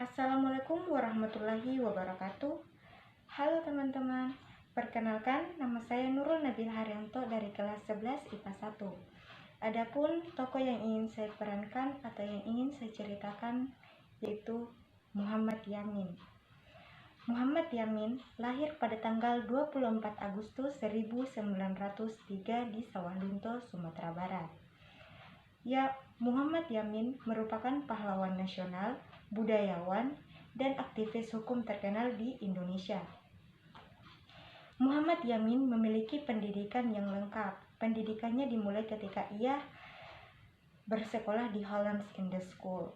Assalamualaikum warahmatullahi wabarakatuh. Halo teman-teman, perkenalkan nama saya Nurul Nabil Haryanto dari kelas 11 IPA 1. Adapun tokoh yang ingin saya perankan atau yang ingin saya ceritakan yaitu Muhammad Yamin. Muhammad Yamin lahir pada tanggal 24 Agustus 1903 di Sawah Lunto, Sumatera Barat. Muhammad Yamin merupakan pahlawan nasional, budayawan, dan aktivis hukum terkenal di Indonesia. Muhammad Yamin memiliki pendidikan yang lengkap. Pendidikannya dimulai ketika ia bersekolah di Hollands in the School.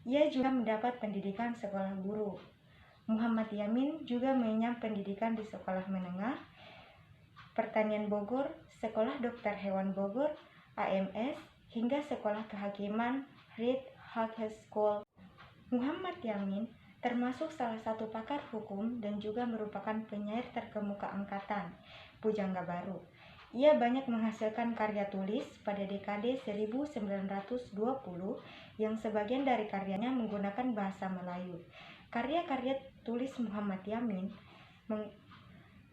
Ia juga mendapat pendidikan sekolah guru. Muhammad Yamin juga mengenyam pendidikan di sekolah menengah, pertanian Bogor, sekolah dokter hewan Bogor, AMS, hingga sekolah kehakiman Reed High School. Muhammad Yamin termasuk salah satu pakar hukum dan juga merupakan penyair terkemuka angkatan Pujangga Baru. Ia banyak menghasilkan karya tulis pada dekade 1920 yang sebagian dari karyanya menggunakan bahasa Melayu. Karya-karya tulis Muhammad Yamin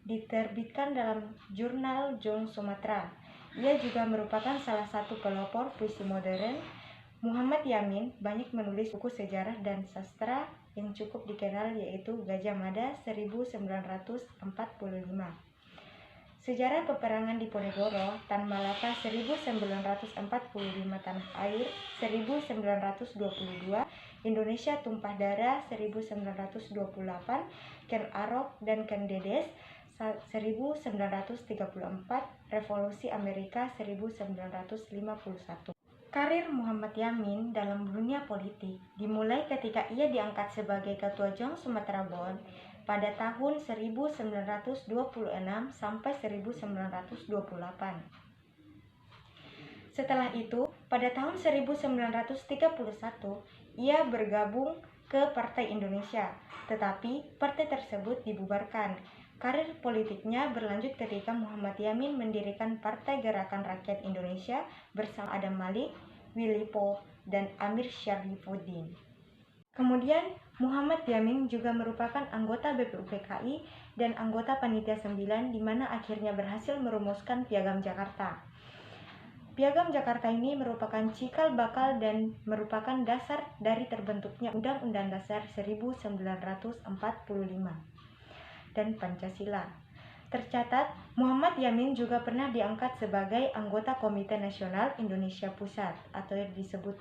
diterbitkan dalam jurnal Jong Sumatera. Ia juga merupakan salah satu pelopor puisi modern. Muhammad Yamin banyak menulis buku sejarah dan sastra yang cukup dikenal yaitu Gajah Mada 1945, Sejarah Peperangan Diponegoro, Tan Malaka 1945, Tanah Air 1922, Indonesia Tumpah Darah 1928, Ken Arok dan Ken Dedes 1934, Revolusi Amerika 1951. Karir Muhammad Yamin dalam dunia politik dimulai ketika ia diangkat sebagai Ketua Jong Sumatera Bon pada tahun 1926 sampai 1928. Setelah itu, pada tahun 1931, ia bergabung ke Partai Indonesia, tetapi partai tersebut dibubarkan. Karir politiknya berlanjut ketika Muhammad Yamin mendirikan Partai Gerakan Rakyat Indonesia bersama Adam Malik, Willy Poh, dan Amir Syarifuddin. Kemudian, Muhammad Yamin juga merupakan anggota BPUPKI dan anggota Panitia 9 di mana akhirnya berhasil merumuskan Piagam Jakarta. Piagam Jakarta ini merupakan cikal bakal dan merupakan dasar dari terbentuknya Undang-Undang Dasar 1945 dan Pancasila. Tercatat, Muhammad Yamin juga pernah diangkat sebagai anggota Komite Nasional Indonesia Pusat atau yang disebut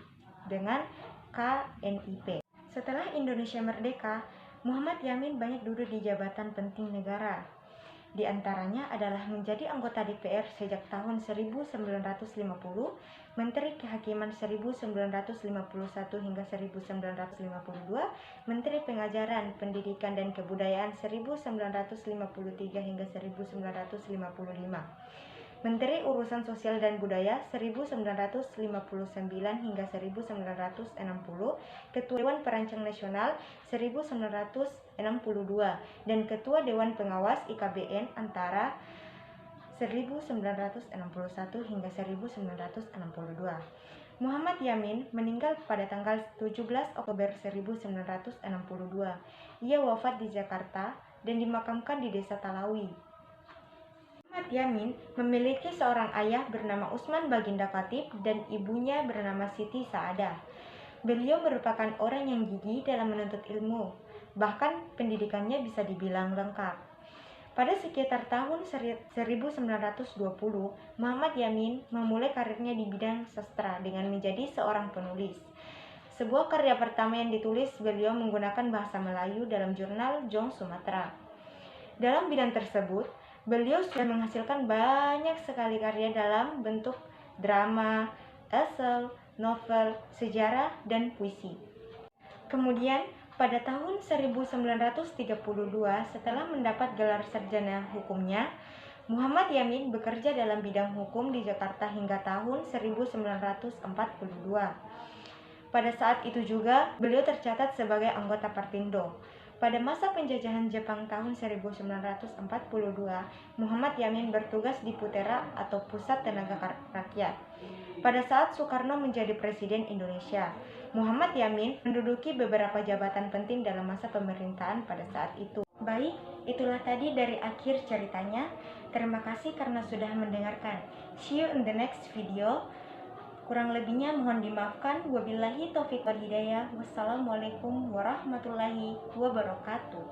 dengan KNIP. Setelah Indonesia merdeka, Muhammad Yamin banyak duduk di jabatan penting negara. Di antaranya adalah menjadi anggota DPR sejak tahun 1950, Menteri Kehakiman 1951 hingga 1952, Menteri Pengajaran, Pendidikan dan Kebudayaan 1953 hingga 1955, Menteri Urusan Sosial dan Budaya 1959 hingga 1960, Ketua Dewan Perancang Nasional 1962, dan Ketua Dewan Pengawas IKBN antara 1961 hingga 1962. Muhammad Yamin meninggal pada tanggal 17 Oktober 1962. Ia wafat di Jakarta dan dimakamkan di Desa Talawi. Muhammad Yamin memiliki seorang ayah bernama Usman Baginda Khatib dan ibunya bernama Siti Saadah. Beliau merupakan orang yang gigih dalam menuntut ilmu, bahkan pendidikannya bisa dibilang lengkap. Pada sekitar tahun 1920, Muhammad Yamin memulai karirnya di bidang sastra dengan menjadi seorang penulis. Sebuah karya pertama yang ditulis beliau menggunakan bahasa Melayu dalam jurnal Jong Sumatera. Dalam bidang tersebut, beliau sudah menghasilkan banyak sekali karya dalam bentuk drama, esai, novel, sejarah, dan puisi. Kemudian, pada tahun 1932, setelah mendapat gelar sarjana hukumnya, Muhammad Yamin bekerja dalam bidang hukum di Jakarta hingga tahun 1942. Pada saat itu juga, beliau tercatat sebagai anggota Partindo. Pada masa penjajahan Jepang tahun 1942, Muhammad Yamin bertugas di Putera atau Pusat Tenaga Rakyat. Pada saat Soekarno menjadi Presiden Indonesia, Muhammad Yamin menduduki beberapa jabatan penting dalam masa pemerintahan pada saat itu. Baik, itulah tadi dari akhir ceritanya. Terima kasih karena sudah mendengarkan. See you in the next video. Kurang lebihnya mohon dimaafkan. Wabillahi taufiq wal hidayah. Wassalamualaikum warahmatullahi wabarakatuh.